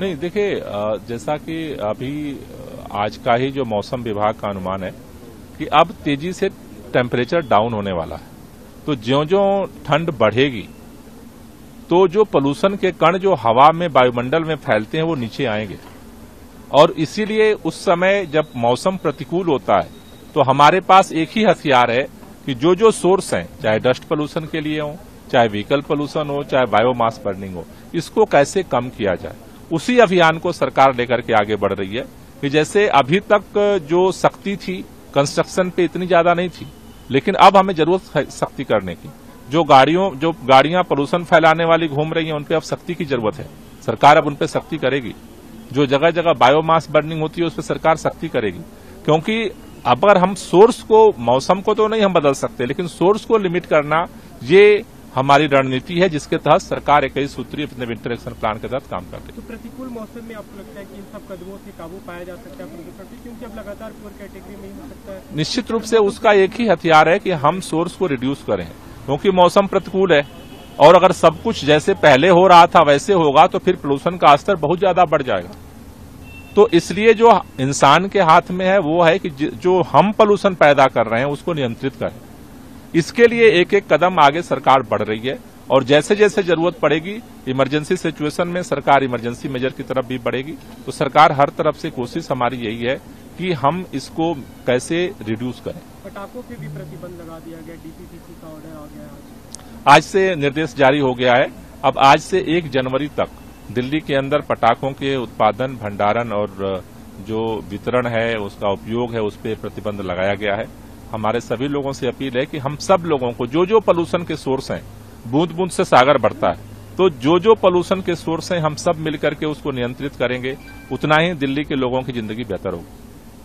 नहीं, देखिए जैसा कि अभी आज का ही जो मौसम विभाग का अनुमान है कि अब तेजी से टेम्परेचर डाउन होने वाला है, तो ज्यों-ज्यों ठंड बढ़ेगी तो जो पोल्यूशन के कण जो हवा में वायुमंडल में फैलते हैं वो नीचे आएंगे, और इसीलिए उस समय जब मौसम प्रतिकूल होता है तो हमारे पास एक ही हथियार है कि जो जो सोर्स हैं, चाहे डस्ट पोल्यूशन के लिए हो, चाहे व्हीकल पोल्यूशन हो, चाहे बायोमास बर्निंग हो, इसको कैसे कम किया जाए। उसी अभियान को सरकार लेकर के आगे बढ़ रही है कि जैसे अभी तक जो सख्ती थी कंस्ट्रक्शन पे इतनी ज्यादा नहीं थी, लेकिन अब हमें जरूरत है सख्ती करने की। जो गाड़ियां पोल्यूशन फैलाने वाली घूम रही हैं उन पे अब सख्ती की जरूरत है, सरकार अब उन पे सख्ती करेगी। जो जगह जगह बायोमास बर्निंग होती है उस पर सरकार सख्ती करेगी, क्योंकि अगर हम सोर्स को, मौसम को तो नहीं हम बदल सकते, लेकिन सोर्स को लिमिट करना ये हमारी रणनीति है, जिसके तहत सरकार 21 सूत्रीय अपने विंटर एक्शन प्लान के तहत काम कर रही है। तो प्रतिकूल मौसम में आपको लगता है कि इन सब कदमों से काबू पाया जा सकता है प्रदूषण पे, क्योंकि अब लगातार पुअर कैटेगरी में ही हो सकता है? निश्चित रूप से उसका एक ही हथियार है कि हम सोर्स को रिड्यूस करें, क्योंकि मौसम प्रतिकूल है और अगर सब कुछ जैसे पहले हो रहा था वैसे होगा तो फिर पोल्यूशन का स्तर बहुत ज्यादा बढ़ जाएगा। तो इसलिए जो इंसान के हाथ में है वो है कि जो हम पोल्यूशन पैदा कर रहे हैं उसको नियंत्रित करें। इसके लिए एक एक कदम आगे सरकार बढ़ रही है, और जैसे जैसे जरूरत पड़ेगी इमरजेंसी सिचुएशन में सरकार इमरजेंसी मेजर की तरफ भी बढ़ेगी। तो सरकार हर तरफ से कोशिश हमारी यही है कि हम इसको कैसे रिड्यूस करें। पटाखों पे भी प्रतिबंध लगा दिया गया, डीपीसीसी का ऑर्डर आ गया आज से निर्देश जारी हो गया है। अब आज से 1 जनवरी तक दिल्ली के अंदर पटाखों के उत्पादन, भंडारण और जो वितरण है, उसका उपयोग है, उस पर प्रतिबंध लगाया गया है। हमारे सभी लोगों से अपील है कि हम सब लोगों को, जो जो पोल्यूशन के सोर्स हैं, बूंद बूंद से सागर बढ़ता है, तो जो जो पोल्यूशन के सोर्स हैं हम सब मिलकर के उसको नियंत्रित करेंगे, उतना ही दिल्ली के लोगों की जिंदगी बेहतर होगी।